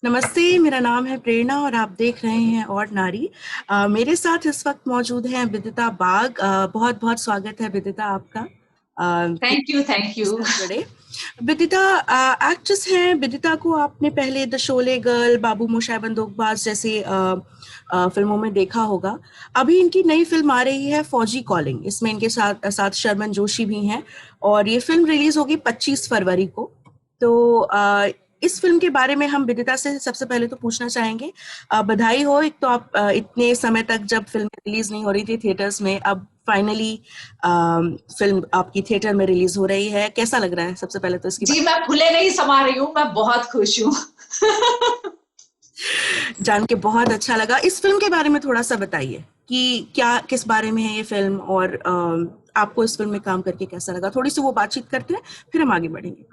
नमस्ते, मेरा नाम है प्रेरणा और आप देख रहे हैं और नारी। मेरे साथ इस वक्त मौजूद हैं विदिता बाग। बहुत बहुत स्वागत है विदिता आपका। कि थैंक यू, थैंक इस यू। साथ जुड़े। विदिता एक्ट्रेस हैं। विदिता को आपने पहले द शोले गर्ल, बाबू मोशाय बंदूकबाज जैसे फिल्मों में देखा होगा। अभी इनकी नई फिल्म आ रही है फौजी कॉलिंग। इसमें इनके साथ साथ शर्मन जोशी भी हैं और ये फिल्म रिलीज होगी 25 फरवरी को। तो इस फिल्म के बारे में हम विदिता से सबसे पहले तो पूछना चाहेंगे। बधाई हो। एक तो आप इतने समय तक जब फिल्म रिलीज नहीं हो रही थी थिएटर्स में, अब फाइनली फिल्म आपकी थिएटर में रिलीज हो रही है। कैसा लग रहा है सबसे पहले तो इसकी जी, बात मैं फूले नहीं समा रही हूँ, मैं बहुत खुश हूँ। जान के बहुत अच्छा लगा। इस फिल्म के बारे में थोड़ा सा बताइए कि क्या किस बारे में है ये फिल्म और आपको इस फिल्म में काम करके कैसा लगा। थोड़ी सी वो बातचीत करते हैं, फिर हम आगे बढ़ेंगे।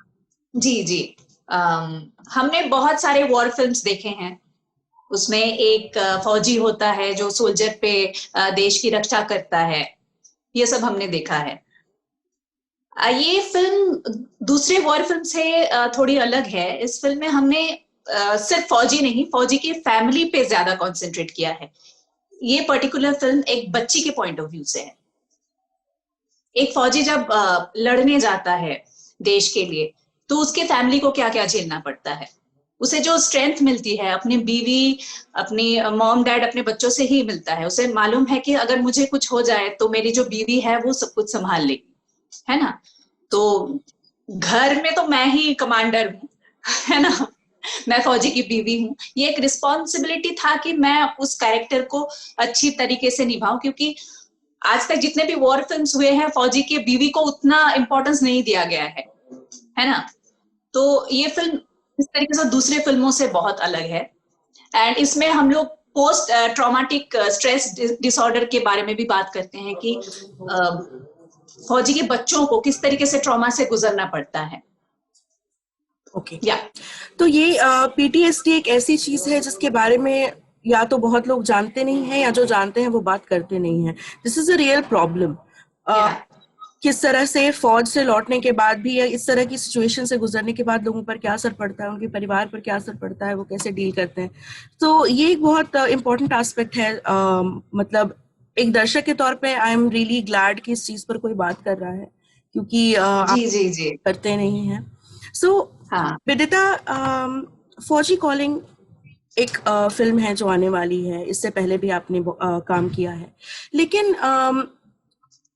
जी जी। हमने बहुत सारे वॉर फिल्म्स देखे हैं। उसमें एक फौजी होता है जो सोल्जर पे देश की रक्षा करता है। ये सब हमने देखा है। ये फिल्म दूसरे वॉर फिल्म से थोड़ी अलग है। इस फिल्म में हमने सिर्फ फौजी नहीं, फौजी की फैमिली पे ज्यादा कंसंट्रेट किया है। ये पर्टिकुलर फिल्म एक बच्ची के पॉइंट ऑफ व्यू से है। एक फौजी जब लड़ने जाता है देश के लिए, तो उसके फैमिली को क्या क्या झेलना पड़ता है। उसे जो स्ट्रेंथ मिलती है अपनी बीवी, अपनी मॉम डैड, अपने बच्चों से ही मिलता है। उसे मालूम है कि अगर मुझे कुछ हो जाए तो मेरी जो बीवी है वो सब कुछ संभाल लेगी, है ना। तो घर में तो मैं ही कमांडर हूँ, है ना। मैं फौजी की बीवी हूँ। ये एक रिस्पॉन्सिबिलिटी था कि मैं उस कैरेक्टर को अच्छी तरीके से निभाऊं, क्योंकि आज तक जितने भी वॉर फिल्म्स हुए हैं फौजी के बीवी को उतना इंपॉर्टेंस नहीं दिया गया है ना। तो ये फिल्म इस तरीके से दूसरे फिल्मों से बहुत अलग है। एंड इसमें हम लोग पोस्ट ट्रॉमेटिक स्ट्रेस डिसऑर्डर के बारे में भी बात करते हैं कि फौजी के बच्चों को किस तरीके से ट्रॉमा से गुजरना पड़ता है। ओके। या तो ये पीटीएसडी एक ऐसी चीज है जिसके बारे में या तो बहुत लोग जानते नहीं हैं या जो जानते हैं वो बात करते नहीं हैं। This is a real problem. या किस तरह से फौज से लौटने के बाद भी या इस तरह की सिचुएशन से गुजरने के बाद लोगों पर क्या असर पड़ता है, उनके परिवार पर क्या असर पड़ता है, वो कैसे डील करते हैं। तो ये एक बहुत इम्पोर्टेंट एस्पेक्ट है। मतलब एक दर्शक के तौर पे आई एम रियली ग्लैड कि इस चीज पर कोई बात कर रहा है, क्योंकि जी आप जी जी। करते नहीं हैं। सो हाँ विदिता, फौजी कॉलिंग एक फिल्म है जो आने वाली है। इससे पहले भी आपने काम किया है, लेकिन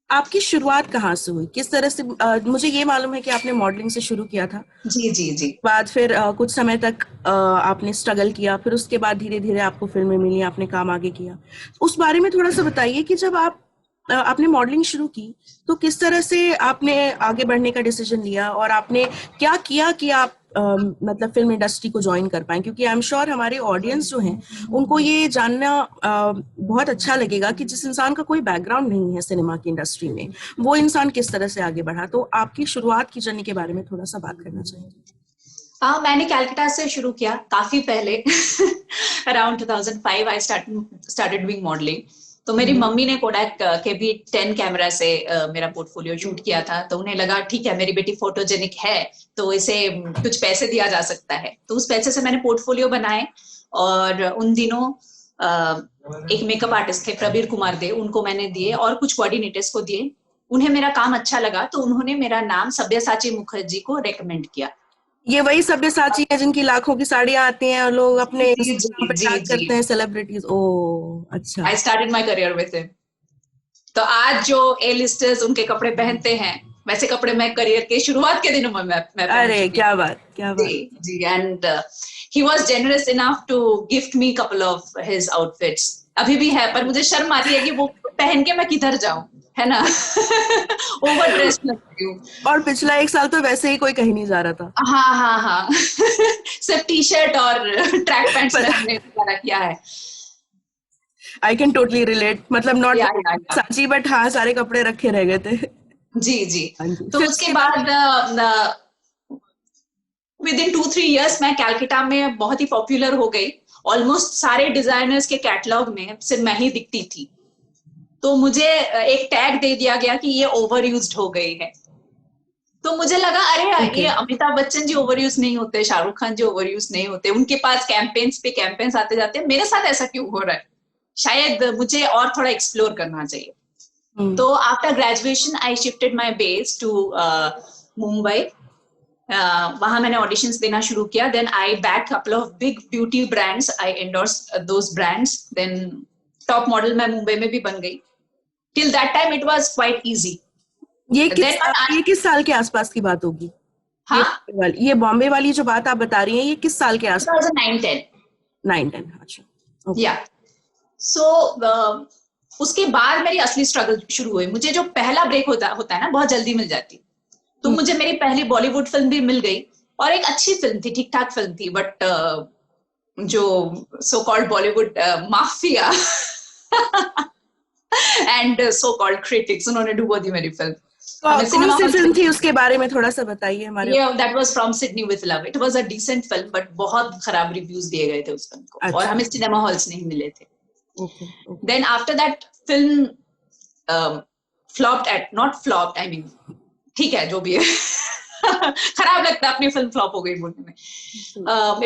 आपकी शुरुआत कहाँ से हुई, किस तरह से? मुझे ये मालूम है कि आपने मॉडलिंग से शुरू किया था, जी जी जी। बाद फिर कुछ समय तक आपने स्ट्रगल किया, फिर उसके बाद धीरे धीरे आपको फिल्में मिली, आपने काम आगे किया। उस बारे में थोड़ा सा बताइए कि जब आपने मॉडलिंग शुरू की तो किस तरह से आपने आगे बढ़ने का डिसीजन लिया और आपने क्या किया कि आप मतलब फिल्म इंडस्ट्री को ज्वाइन कर पाए। क्योंकि आई एम श्योर हमारे ऑडियंस जो हैं उनको ये जानना बहुत अच्छा लगेगा कि जिस इंसान का कोई बैकग्राउंड नहीं है सिनेमा की इंडस्ट्री में, वो इंसान किस तरह से आगे बढ़ा। तो आपकी शुरुआत की जर्नी के बारे में थोड़ा सा बात करना चाहिए। हाँ, मैंने कैलकाटा से शुरू किया काफी पहले। Around 2005 I started doing modelling. तो मेरी मम्मी ने कोडैक के भी 10 कैमरा से मेरा पोर्टफोलियो शूट किया था। तो उन्हें लगा ठीक है, मेरी बेटी फोटोजेनिक है, तो इसे कुछ पैसे दिया जा सकता है। तो उस पैसे से मैंने पोर्टफोलियो बनाए। और उन दिनों एक मेकअप आर्टिस्ट थे प्रबीर कुमार दे, उनको मैंने दिए और कुछ कोऑर्डिनेटर्स को दिए। उन्हें मेरा काम अच्छा लगा तो उन्होंने मेरा नाम सब्यसाची मुखर्जी को रेकमेंड किया। ये वही सब्यसाची है जिनकी लाखों की साड़ियां आती हैं और लोग अपने जी इंस्टाग्राम जी पे जी टैग जी। करते हैं सेलिब्रिटीज। ओ अच्छा। I started my career with him. तो आज जो ए लिस्टर्स उनके कपड़े पहनते हैं, वैसे कपड़े मैं करियर के शुरुआत के दिनों में मैं पहन अरे चुकी क्या हूँ। बात, क्या जी बात। जी। And he was generous enough to gift me couple of his outfits. अभी भी है, पर मुझे शर्म आती है कि वो पहन के मैं किधर जाऊं, है ना। ओवर ड्रेस लगती हूँ। और पिछला एक साल तो वैसे ही कोई कहीं नहीं जा रहा था। हाँ हाँ हाँ। सिर्फ टी शर्ट और ट्रैक पैंट्स में पता। हमने गुजारा किया है। I can totally relate. मतलब नॉट या साची, बट हाँ सारे कपड़े रखे रह गए थे। जी जी। हाँ जी, तो फिर उसके उसके बाद? बाद विद इन 2-3 years मैं कैलकाटा में बहुत ही पॉपुलर हो गई। ऑलमोस्ट सारे डिजाइनर्स के कैटलॉग में सिर्फ मैं ही दिखती थी। तो मुझे एक टैग दे दिया गया कि ये ओवर यूज्ड हो गई है। तो मुझे लगा अरे Okay. ये अमिताभ बच्चन जी ओवर यूज नहीं होते, शाहरुख खान जी ओवर यूज नहीं होते, उनके पास कैंपेन्स पे कैंपेन्स आते जाते हैं, मेरे साथ ऐसा क्यों हो रहा है, शायद मुझे और थोड़ा एक्सप्लोर करना चाहिए। तो after graduation I shifted my base to Mumbai. वहां मैंने ऑडिशंस देना शुरू किया। Then I back couple of big beauty brands, I endorse those brands. Then top model मैं मुंबई में भी बन गई। Till that time it was quite easy. ये किस साल के आसपास की बात होगी? हाँ, ये बॉम्बे वाली जो बात आप बता रही हैं, ये किस साल के आसपास? 2009-10। 9-10, अच्छा। या सो उसके बाद मेरी असली स्ट्रगल शुरू हुई। मुझे जो पहला ब्रेक होता है ना, बहुत जल्दी मिल जाती। तो मुझे मेरी पहली बॉलीवुड फिल्म भी मिल गई, और एक अच्छी फिल्म थी, ठीक ठाक फिल्म थी, बट जो so called Bollywood mafia and so called critics, उन्होंने डुबो दी मेरी फिल्म। कौन सी फिल्म थी, उसके बारे में थोड़ा सा बताइए हमारे। That was from Sydney with love. It was a decent film, but बहुत खराब रिव्यूज दिए गए थे उस फिल्म को। अच्छा। और हमें सिनेमा हॉल्स नहीं मिले थे। Then after that film flopped at, not flopped, I mean ठीक है जो भी है खराब लगता है अपनी फिल्म फ्लॉप हो गई बोलने में।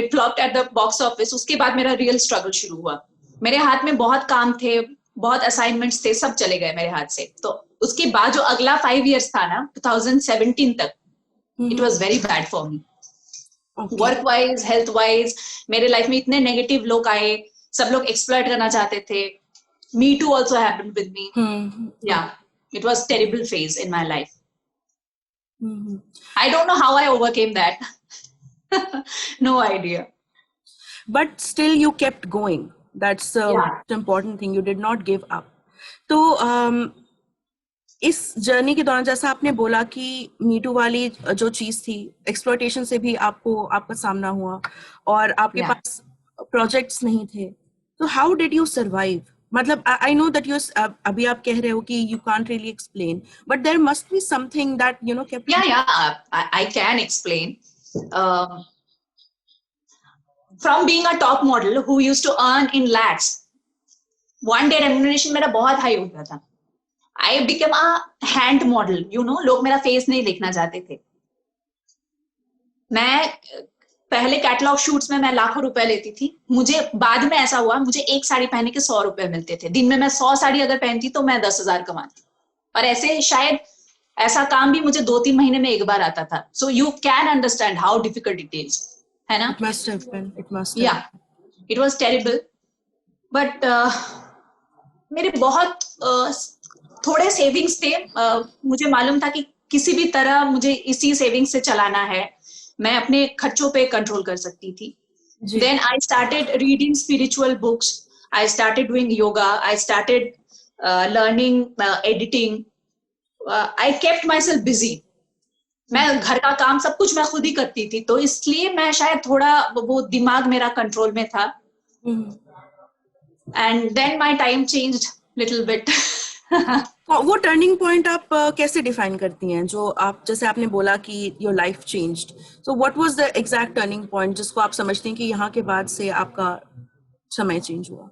It flopped at the box office. उसके बाद मेरा रियल स्ट्रगल शुरू हुआ। मेरे हाथ में बहुत काम थे, बहुत असाइनमेंट्स थे, सब चले गए मेरे हाथ से। तो उसके बाद जो अगला 5 years था ना, 2017 तक, it was very bad for me. Work wise, health wise, मेरे लाइफ में इतने नेगेटिव लोग आए, सब लोग एक्सप्लॉइट करना चाहते थे। Me too also happened with me. Yeah it was terrible phase in my life. I don't know how I overcame that. No idea. But still you kept going. That's the most important thing. You did not give up. तो इस journey के दौरान, जैसा आपने बोला कि me too वाली जो चीज थी, एक्सप्लॉयटेशन से भी आपका सामना हुआ, और आपके पास प्रोजेक्ट्स नहीं थे, तो हाउ डिड यू सर्वाइव? मतलब आई नो दैट यू, अभी आप कह रहे हो कि you can't really explain, but there must be something that you know kept. I can explain. From being a top model who used to earn in lakhs, one day remuneration मेरा बहुत high होता था। I became a hand model, you know, लोग मेरा face नहीं देखना चाहते थे। मैं पहले कैटलॉग शूट्स में मैं लाखों रुपए लेती थी। मुझे बाद में ऐसा हुआ, मुझे एक साड़ी पहने के 100 रुपए मिलते थे। दिन में मैं 100 साड़ी अगर पहनती तो मैं 10,000 कमाती। और ऐसे शायद ऐसा काम भी मुझे 2-3 महीने में एक बार आता था। So you can understand how difficult it is, है ना? It must have been. Yeah, it was terrible. But मेरे बहुत थोड़े सेविंग्स थे। मुझे मालूम था कि किसी भी तरह मुझे इसी सेविंग्स से चलाना है। मैं अपने खर्चों पे कंट्रोल कर सकती थी। Then I started reading spiritual books. I started doing yoga. I started learning editing. I kept myself busy. मैं घर का काम सब कुछ मैं खुद ही करती थी, तो इसलिए मैं शायद थोड़ा वो दिमाग मेरा कंट्रोल में था। And then my time changed little bit. वो टर्निंग पॉइंट आप कैसे डिफाइन करती हैं, जो आप, जैसे आपने बोला कि your life changed, so what was the exact turning point जिसको आप समझते हैं कि यहाँ के बाद से आपका समय चेंज हुआ?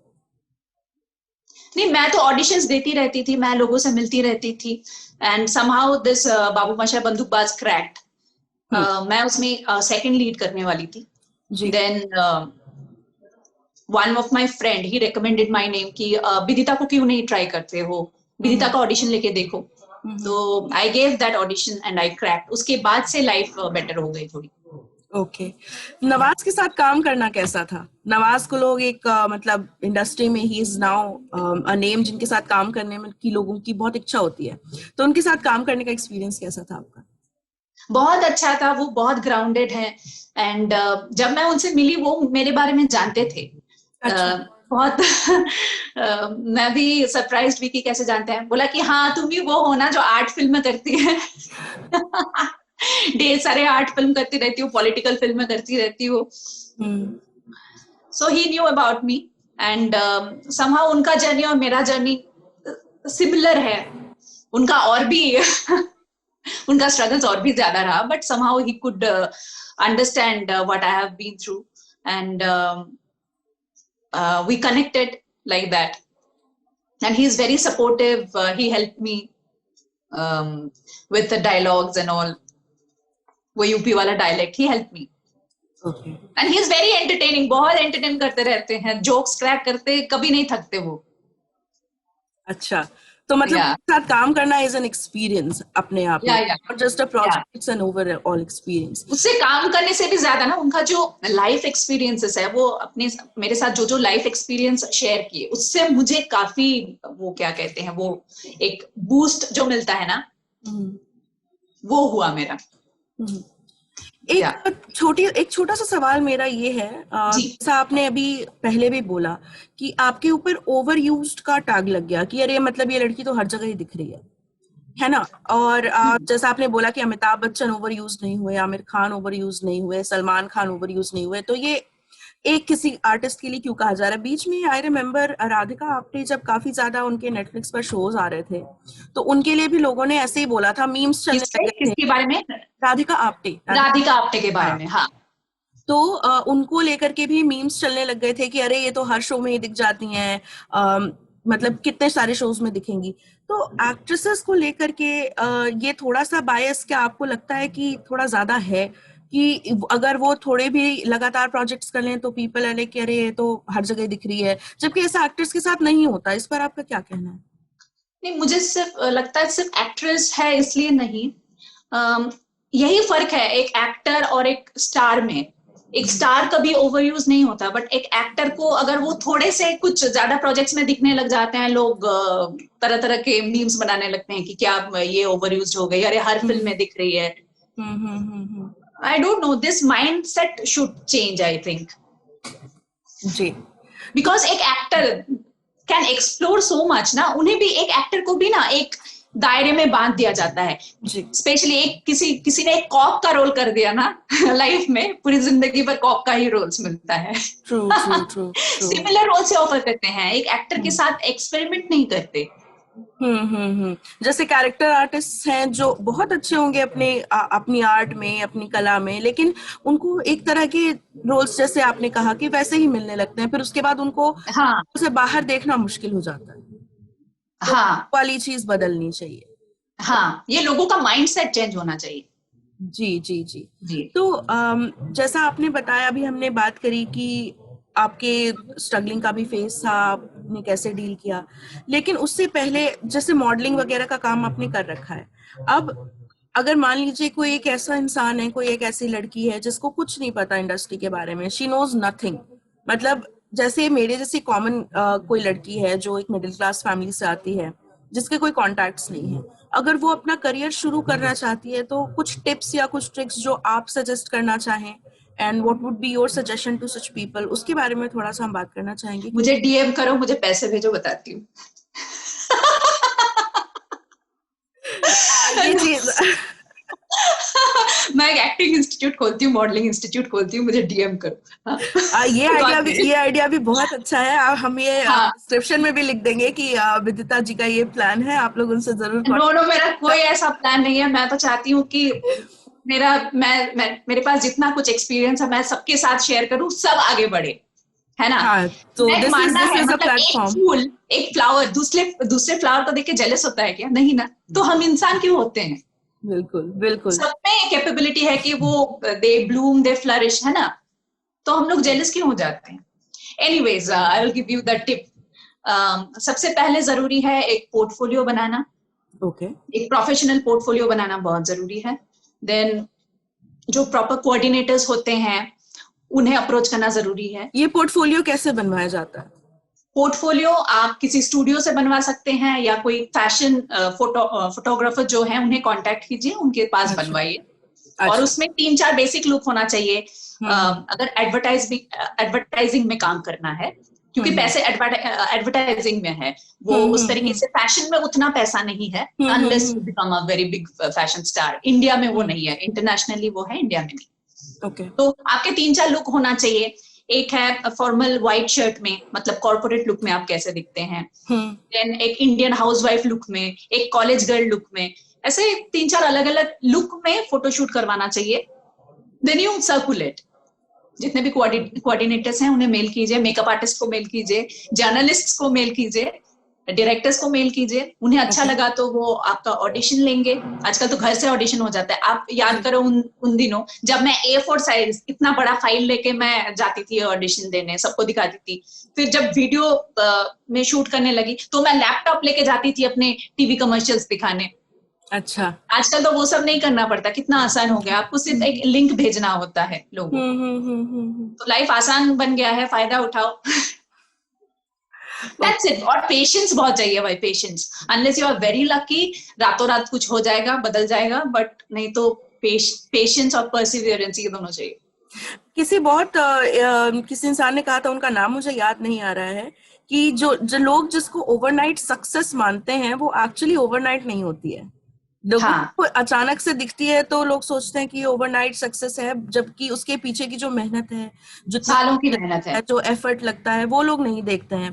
नहीं, मैं तो ऑडिशंस देती रहती थी, मैं लोगों से मिलती रहती थी, and somehow this Babu Moshai Bandookbaaz cracked. मैं उसमें सेकंड लीड करने वाली थी। Then one of my friend, he recommended my name कि विदिता को क्यों नहीं ट्राई करते हो, विदिता का ऑडिशन लेके देखो। तो I gave that audition and I cracked. उसके बाद से लाइफ बेटर हो गई थोड़ी। ओके। नवाज के साथ काम करना कैसा था? नवाज को लोग एक मतलब इंडस्ट्री में he is now a name, जिनके साथ काम करने में की लोगों की बहुत इच्छा होती है, तो उनके साथ काम करने का एक्सपीरियंस कैसा था आपका? बहुत अच्छा था। वो बहुत ग्राउंडेड है, एंड जब मैं उनसे मिली वो मेरे बारे में जानते थे। बहुत मैं भी सरप्राइज्ड हुई कि कैसे जानते हैं। बोला कि हाँ तुम ही वो हो ना जो 8 फिल्में करती है ढेर सारे 8 फिल्म करती रहती हो, पॉलिटिकल फिल्में करती रहती हो। So he knew about me, and somehow उनका जर्नी और मेरा जर्नी सिमिलर है। उनका और भी उनका स्ट्रगल्स और भी ज्यादा रहा, but somehow he could understand what I have been through, and we connected like that, and he is very supportive. He helped me with the dialogues and all. वो यूपी वाला dialect, he help me. Okay. And he is very entertaining, बहुत entertain करते रहते हैं, jokes crack करते, कभी नहीं थकते वो। अच्छा, तो मतलब या उसके साथ काम करना इज एन एक्सपीरियंस अपने आप में, या नॉट जस्ट अ या project, it's an overall experience. उससे काम करने से भी ज्यादा ना उनका जो लाइफ एक्सपीरियंसेस है, वो अपने मेरे साथ जो जो लाइफ एक्सपीरियंस शेयर किए, उससे मुझे काफी, वो क्या कहते हैं, वो एक बूस्ट जो मिलता है ना, वो हुआ मेरा। या एक छोटा सा सवाल मेरा ये है, जी जैसा आपने अभी पहले भी बोला कि आपके ऊपर ओवर यूज्ड का टैग लग गया कि अरे मतलब ये लड़की तो हर जगह ही दिख रही है ना। और जैसा आपने बोला कि अमिताभ बच्चन ओवर यूज नहीं हुए, आमिर खान ओवर यूज नहीं हुए, सलमान खान ओवर यूज नहीं हुए, तो ये एक किसी आर्टिस्ट के लिए क्यों कहा जा रहा है? बीच में आई रिमेम्बर राधिका आप्टे जब काफी ज्यादा उनके नेटफ्लिक्स पर शोज आ रहे थे, तो उनके लिए भी लोगों ने ऐसे ही बोला था, मीम्स चलने लग किससे, गए थे। किसके बारे में? राधिका आप्टे, राधिका आप्टे के बारे हाँ। में, हाँ। तो उनको लेकर के भी मीम्स चलने लग गए थे कि अरे ये तो हर शो में ही दिख जाती हैं, मतलब कितने सारे शोज में दिखेंगी। तो एक्ट्रेसेस को लेकर के ये थोड़ा सा बायस क्या आपको लगता है कि थोड़ा ज्यादा है, कि अगर वो थोड़े भी लगातार प्रोजेक्ट्स कर लें तो पीपल है कि अरे ये तो हर जगह दिख रही है, जबकि ऐसा एक्टर्स के साथ नहीं होता? इस पर आपका क्या कहना है? नहीं, मुझे सिर्फ लगता है सिर्फ एक्ट्रेस है इसलिए नहीं, यही फर्क है एक एक्टर और एक स्टार में। एक स्टार कभी ओवर यूज नहीं होता, बट एक एक्टर को अगर वो थोड़े से कुछ ज्यादा प्रोजेक्ट्स में दिखने लग जाते हैं, लोग तरह तरह के मीम्स बनाने लगते हैं कि क्या ये ओवर यूज हो गई, अरे हर फिल्म में दिख रही है। I don't know, this mindset should change, I think. जी, बिकॉज एक actor can explore so much ना, उन्हें भी, एक एक्टर को भी ना एक दायरे में बांध दिया जाता है। स्पेशली एक किसी ने एक कॉप का रोल कर दिया ना लाइफ में, पूरी जिंदगी भर कॉप का ही रोल्स मिलता है। True true true. Similar role से ऑफर करते हैं, एक एक्टर के साथ एक्सपेरिमेंट नहीं करते। जैसे कैरेक्टर आर्टिस्ट हैं जो बहुत अच्छे होंगे अपनी आर्ट में, अपनी कला में, लेकिन उनको एक तरह के रोल्स जैसे आपने कहा कि वैसे ही मिलने लगते हैं, फिर उसके बाद उनको हाँ उसे बाहर देखना मुश्किल हो जाता है। तो हाँ वाली चीज बदलनी चाहिए। हाँ, ये लोगों का माइंडसेट चेंज होना चाहिए। जी जी जी। जी तो जैसा आपने बताया, अभी हमने बात करी कि आपके स्ट्रगलिंग का भी फेस था, आपने कैसे डील किया, लेकिन उससे पहले जैसे मॉडलिंग वगैरह का काम आपने कर रखा है। अब अगर मान लीजिए कोई एक ऐसा इंसान है, कोई एक ऐसी लड़की है जिसको कुछ नहीं पता इंडस्ट्री के बारे में, शी नोज नथिंग, मतलब जैसे मेरे जैसी कॉमन कोई लड़की है जो एक मिडिल क्लास फैमिली से आती है, जिसके कोई कॉन्टैक्ट्स नहीं है, अगर वो अपना करियर शुरू करना चाहती है, तो कुछ टिप्स या कुछ ट्रिक्स जो आप सजेस्ट करना चाहें, and what would be your suggestion to such people, उसके बारे में थोड़ा सा हम बात करना चाहेंगे। मुझे डीएम करो, मुझे पैसे भेजो, बताती हूँ। ये चीज मैं एक एक्टिंग इंस्टीट्यूट खोलती हूँ, मॉडलिंग इंस्टीट्यूट खोलती हूँ, मुझे डीएम करो। ये आइडिया भी बहुत अच्छा है। हम ये हाँ, डिस्क्रिप्शन में भी लिख देंगे कि विदिता जी का ये प्लान है, आप लोग उनसे जरूर नो मेरा कोई ऐसा प्लान नहीं है। मैं तो चाहती हूँ कि मेरे पास जितना कुछ एक्सपीरियंस है, मैं सबके साथ शेयर करूँ, सब आगे बढ़े, है ना। हाँ, तो मैं मानना दिस है, इज अ मतलब एक प्लेटफॉर्म। फूल, एक फ्लावर दूसरे फ्लावर को देख के जेलस होता है क्या? नहीं ना। तो हम इंसान क्यों होते हैं? बिल्कुल बिल्कुल। सब में कैपेबिलिटी है कि वो दे ब्लूम, दे फ्लरिश, है ना। तो हम लोग जेलस क्यों हो जाते हैं? Anyways, I will give you the tip. सबसे पहले जरूरी है एक पोर्टफोलियो बनाना। ओके। एक प्रोफेशनल पोर्टफोलियो बनाना बहुत जरूरी है। देन जो प्रॉपर कोऑर्डिनेटर्स होते हैं, उन्हें अप्रोच करना जरूरी है। ये पोर्टफोलियो कैसे बनवाया जाता है? पोर्टफोलियो आप किसी स्टूडियो से बनवा सकते हैं, या कोई फैशन फोटोग्राफर जो है उन्हें कांटेक्ट कीजिए, उनके पास अच्छा बनवाइए। और अच्छा। उसमें 3-4 बेसिक लुक होना चाहिए। अगर एडवर्टाइजिंग में काम करना है, क्योंकि पैसे एडवर्टाइजिंग में है, वो उस तरीके से फैशन में उतना पैसा नहीं है, unless you become a very big fashion star. India में वो नहीं है, इंटरनेशनली वो है, इंडिया में नहीं। ओके। तो आपके 3-4 लुक होना चाहिए। एक है फॉर्मल व्हाइट शर्ट में, मतलब कॉर्पोरेट लुक में आप कैसे दिखते हैं। देन एक इंडियन हाउसवाइफ लुक में, एक कॉलेज गर्ल लुक में, ऐसे 3-4 अलग अलग लुक में फोटोशूट करवाना चाहिए। देन यू सर्कुलेट, जितने भी कोऑर्डिनेटर्स हैं उन्हें मेल कीजिए, मेकअप आर्टिस्ट को मेल कीजिए, जर्नलिस्ट को मेल कीजिए, डायरेक्टर्स को मेल कीजिए, उन्हें अच्छा Okay. लगा तो वो आपका ऑडिशन लेंगे। आजकल तो घर से ऑडिशन हो जाता है। आप याद करो उन दिनों जब मैं A4 साइज इतना बड़ा फाइल लेके मैं जाती थी ऑडिशन देने, सबको दिखाती थी। फिर जब वीडियो में शूट करने लगी तो मैं लैपटॉप लेके जाती थी अपने टीवी कमर्शियल्स दिखाने। अच्छा। आजकल तो वो सब नहीं करना पड़ता, कितना आसान हो गया, आपको सिर्फ एक लिंक भेजना होता है लोगों को। तो लाइफ आसान बन गया है, फायदा उठाओ। That's it. और पेशेंस बहुत चाहिए भाई, patience. Unless you are very lucky, रातों रात कुछ हो जाएगा, बदल जाएगा, बट नहीं तो पेशेंस और परसिवियरेंस ये दोनों चाहिए। किसी इंसान ने कहा था, उनका नाम मुझे याद नहीं आ रहा है, कि जो लोग जिसको ओवरनाइट सक्सेस मानते हैं वो एक्चुअली ओवरनाइट नहीं होती है। लोगों को अचानक से दिखती है तो लोग सोचते हैं कि ओवरनाइट सक्सेस है, जबकि उसके पीछे की जो मेहनत है, जो सालों की मेहनत है, जो एफर्ट लगता है, वो लोग नहीं देखते हैं।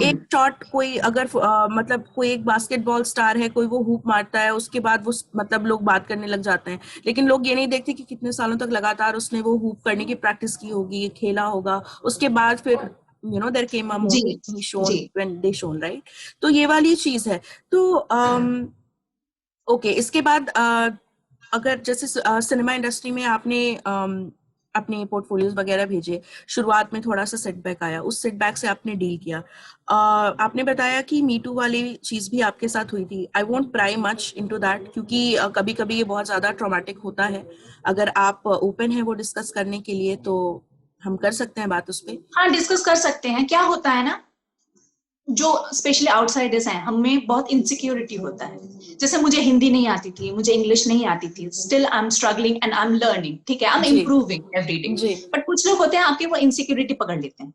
एक शॉट, कोई अगर मतलब कोई एक बास्केटबॉल स्टार है, कोई वो हूप मारता है, उसके बाद वो मतलब लोग बात करने लग जाते हैं, लेकिन लोग ये नहीं देखते कि कितने सालों तक लगातार उसने वो हूप करने की प्रैक्टिस की होगी, खेला होगा, उसके बाद फिर there came a moment he shone when they shone, right? तो ये वाली चीज है। तो ओके, इसके बाद अगर जैसे सिनेमा इंडस्ट्री में आपने अपने पोर्टफोलियोज वगैरह भेजे, शुरुआत में थोड़ा सा सेटबैक आया, उस सेटबैक से आपने डील किया। आपने बताया कि मी टू वाली चीज भी आपके साथ हुई थी। I won't price much into that, क्योंकि कभी कभी ये बहुत ज्यादा ट्रॉमेटिक होता है। अगर आप ओपन है वो डिस्कस करने के लिए तो हम कर सकते हैं बात उस पर। हाँ, डिस्कस कर सकते हैं। क्या होता है ना, जो स्पेशली आउटसाइडर्स हैं, हमें बहुत इनसिक्योरिटी होता है। जैसे मुझे हिंदी नहीं आती थी, मुझे इंग्लिश नहीं आती थी, still I am struggling and I am learning, ठीक है, I am improving every day. But कुछ लोग होते हैं आपकी वो इनसिक्योरिटी पकड़ लेते हैं।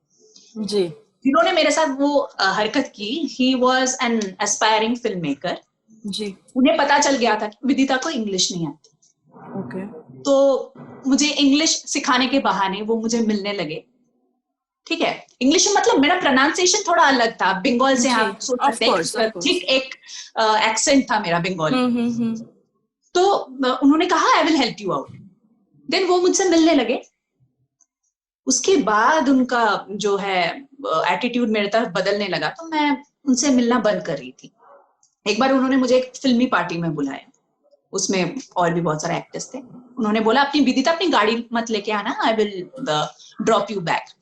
जी। जिन्होंने मेरे साथ वो हरकत की, he was an aspiring film maker. जी। उन्हें पता चल गया था कि विदिता को इंग्लिश नहीं आती। ओके। तो मुझे इंग्लिश सिखाने के बहाने वो मुझे मिलने लगे, ठीक है। इंग्लिश में मतलब मेरा प्रोनाउंसिएशन थोड़ा अलग था, बंगाल से आप सोच सकते हैं, ठीक एक एक्सेंट था मेरा बंगाली। तो उन्होंने कहा I will help you out. Then वो मुझसे मिलने लगे। उसके बाद उनका जो है एटीट्यूड मेरे तरफ बदलने लगा, तो मैं उनसे मिलना बंद कर रही थी। एक बार उन्होंने मुझे एक फिल्मी पार्टी में बुलाया, उसमें और भी बहुत सारे एक्टर्स थे। उन्होंने बोला अपनी विदिता अपनी गाड़ी मत लेके आना, I will drop you back.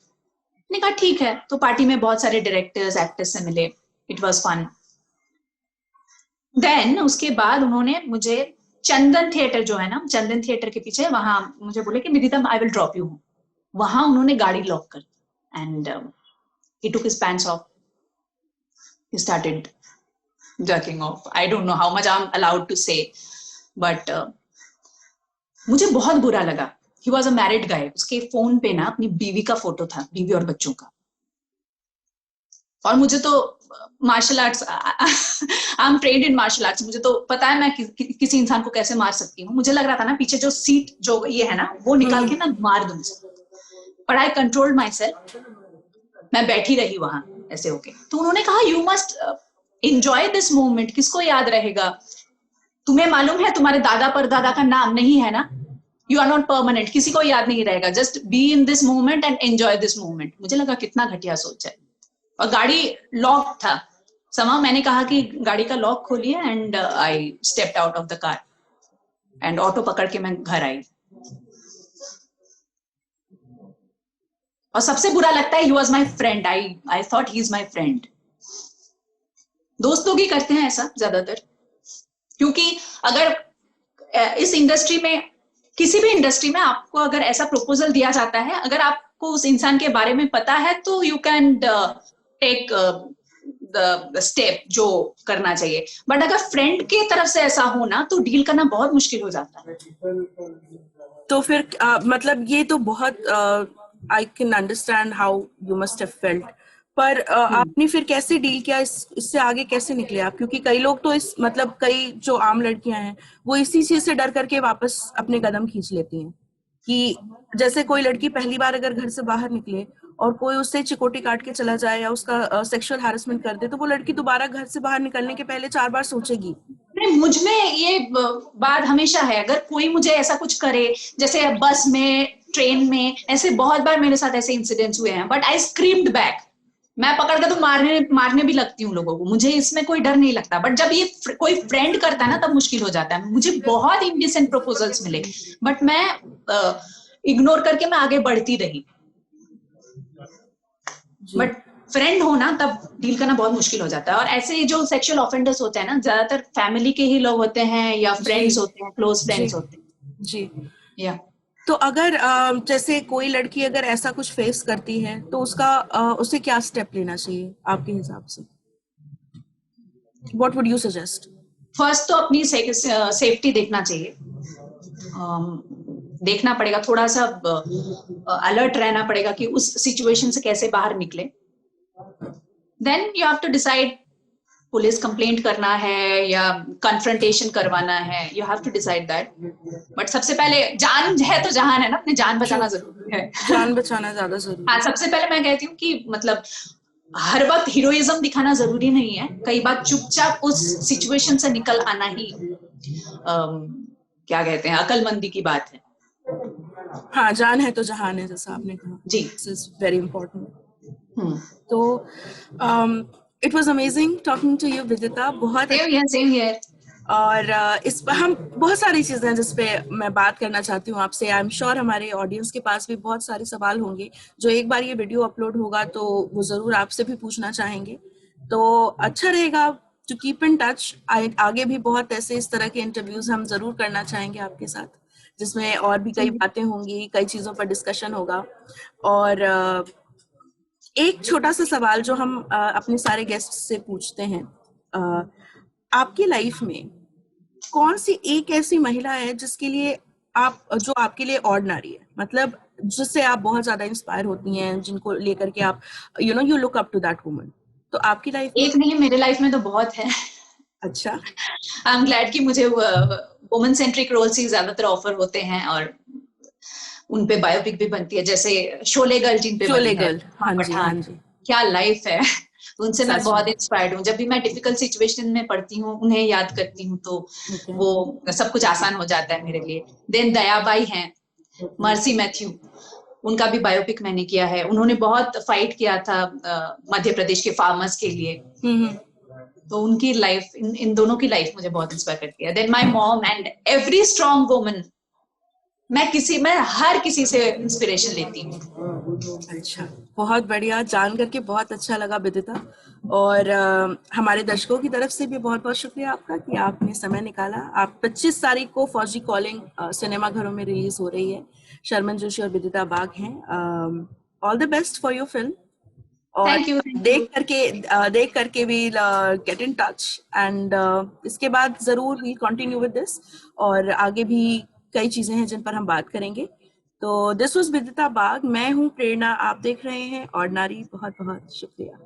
मैंने कहा ठीक है। तो पार्टी में बहुत सारे डायरेक्टर्स एक्टर्स से मिले, इट वाज फन। देन उसके बाद उन्होंने मुझे चंदन थिएटर जो है ना, चंदन थिएटर के पीछे, वहां मुझे बोले कि विदिता आई विल ड्रॉप यू। वहां उन्होंने गाड़ी लॉक कर and he took his pants off, he started jerking off. I don't know how much I'm allowed to say, but मुझे बहुत बुरा लगा। He was a married guy. उसके फोन पे ना अपनी बीवी का फोटो था, बीवी और बच्चों का। और मुझे तो martial arts, I am trained in martial arts, मुझे तो पता है मैं किसी इंसान को कैसे मार सकती हूँ। मुझे लग रहा था ना पीछे जो सीट जो ये है ना, वो निकाल के ना मार दूं। But I controlled my self, मैं बैठी रही वहां ऐसे होके। तो उन्होंने कहा you must enjoy this moment, किसको याद रहेगा? तुम्हें मालूम है तुम्हारे दादा परदादा का नाम नहीं है ना, यू आर नॉट परमानेंट, किसी को याद नहीं रहेगा, just be in this moment and enjoy this moment. मुझे लगा कितना घटिया सोच है। और गाड़ी लॉक था। समा मैंने कहा कि गाड़ी का लॉक खोलिए and I stepped out of the car and auto पकड़ के मैं घर आई। और सबसे बुरा लगता है, he was my friend, I thought he is my friend. दोस्त लोग ही करते हैं ऐसा ज्यादातर, क्योंकि अगर इस इंडस्ट्री में, किसी भी इंडस्ट्री में आपको अगर ऐसा प्रपोजल दिया जाता है, अगर आपको उस इंसान के बारे में पता है तो you can take the step जो करना चाहिए। बट अगर फ्रेंड के तरफ से ऐसा हो ना, तो डील करना बहुत मुश्किल हो जाता है। तो फिर मतलब ये तो बहुत I can understand how you must have felt, पर आपने फिर कैसे डील किया, इससे आगे कैसे निकले आप? क्योंकि कई लोग तो मतलब कई जो आम लड़कियां हैं वो इसी चीज से डर करके वापस अपने कदम खींच लेती हैं, कि जैसे कोई लड़की पहली बार अगर घर से बाहर निकले और कोई उससे चिकोटी काट के चला जाए या उसका सेक्सुअल हैरेसमेंट कर दे, तो वो लड़की दोबारा घर से बाहर निकलने के पहले 4 बार सोचेगी। नहीं, मुझ में ये बात हमेशा है, अगर कोई मुझे ऐसा कुछ करे, जैसे बस में, ट्रेन में, ऐसे बहुत बार मेरे साथ ऐसे इंसिडेंट्स हुए हैं, बट आई स्क्रीम्ड बैक। मैं पकड़ के तो मारने भी लगती हूँ लोगों को, मुझे इसमें कोई डर नहीं लगता। बट जब ये कोई फ्रेंड करता है ना, तब मुश्किल हो जाता है। मुझे बहुत इंडिसेंट प्रपोजल्स मिले, बट मैं इग्नोर करके मैं आगे बढ़ती रही। बट फ्रेंड हो ना, तब डील करना बहुत मुश्किल हो जाता है। और ऐसे जो सेक्सुअल ऑफेंडर्स होते हैं ना, ज्यादातर फैमिली के ही लोग होते हैं, या फ्रेंड्स होते हैं, क्लोज फ्रेंड्स होते हैं। जी। या तो अगर जैसे कोई लड़की अगर ऐसा कुछ फेस करती है तो उसे क्या स्टेप लेना चाहिए आपके हिसाब से? What would you suggest? First तो अपनी सेफ्टी देखना चाहिए। देखना पड़ेगा, थोड़ा सा अलर्ट रहना पड़ेगा कि उस सिचुएशन से कैसे बाहर निकले। Then you have to decide, police complaint करना है या कन्फ्रंटेशन करवाना है, you have to decide that. But सबसे पहले जान है तो जहान है ना, अपनी जान बचाना जरूरी है। जान बचाना ज्यादा जरूरी हाँ, है। सबसे पहले मैं कहती हूँ कि मतलब हर वक्त हीरोइज्म दिखाना जरूरी नहीं है, कई बार चुपचाप उस सिचुएशन से निकल आना ही क्या कहते हैं, अकलमंदी की बात है। हाँ, जान है तो जहान है, जैसा आपने कहा। जी। This is very important. तो it was amazing talking to you Vidita. बहुत सेम हियर। और इस पर हम बहुत सारी चीजें हैं जिस पे मैं बात करना चाहती हूँ आपसे। आई एम श्योर हमारे ऑडियंस के पास भी बहुत सारे सवाल होंगे जो एक बार ये वीडियो अपलोड होगा तो वो जरूर आपसे भी पूछना चाहेंगे। तो अच्छा रहेगा टू कीप इन टच। आगे भी बहुत ऐसे इस तरह के इंटरव्यूज हम जरूर करना चाहेंगे आपके साथ, जिसमें और भी कई बातें होंगी, कई चीजों पर डिस्कशन होगा। और एक छोटा सा सवाल जो हम अपने सारे गेस्ट से पूछते हैं, आपकी लाइफ में कौन सी एक ऐसी महिला है जिसके लिए जो आपके लिए ऑर्डिनरी है, मतलब जिससे आप बहुत ज्यादा इंस्पायर होती हैं, जिनको लेकर के आप you look up to that woman? तो आपकी लाइफ में एक नहीं, मेरे लाइफ में तो बहुत है। अच्छा। आई एम ग्लैड कि मुझे वुमन सेंट्रिक रोल्स ही ज्यादातर ऑफर होते हैं, और उन पे बायोपिक भी बनती है, जैसे शोले गर्ल जिन पे शोले बनी है, गर्ल, हाँ जी, हाँ पठान। जी। क्या लाइफ है। उनसे मैं सच बहुत में। इंस्पायर्ड हूँ। जब भी मैं डिफिकल्ट सिचुएशन में पड़ती हूँ, उन्हें याद करती हूँ, तो ओके। वो सब कुछ आसान हो जाता है मेरे लिए। देन दयाबाई हैं, मर्सी मैथ्यू, उनका भी बायोपिक मैंने किया है। उन्होंने बहुत फाइट किया था मध्य प्रदेश के फार्मर्स के लिए। तो उनकी लाइफ, इन दोनों की लाइफ मुझे बहुत इंस्पायर करती है। Then my mom and every strong woman. मैं हर किसी से इंस्पिरेशन लेती हूँ। अच्छा, बहुत बढ़िया, जान करके बहुत अच्छा लगा विदिता। और हमारे दर्शकों की तरफ से भी बहुत बहुत शुक्रिया आपका कि आपने समय निकाला। आप 25 तारीख को फौजी कॉलिंग सिनेमा घरों में रिलीज हो रही है। शर्मन जोशी और विदिता बाग हैं। All the best for your film. और थैंक यू। देख करके we get in touch and इसके बाद जरूर वी कंटिन्यू विद दिस। और आगे भी कई चीजें हैं जिन पर हम बात करेंगे। तो दिस वाज विदिता बाग, मैं हूं प्रेरणा, आप देख रहे हैं ऑर्डिनरी। बहुत बहुत शुक्रिया।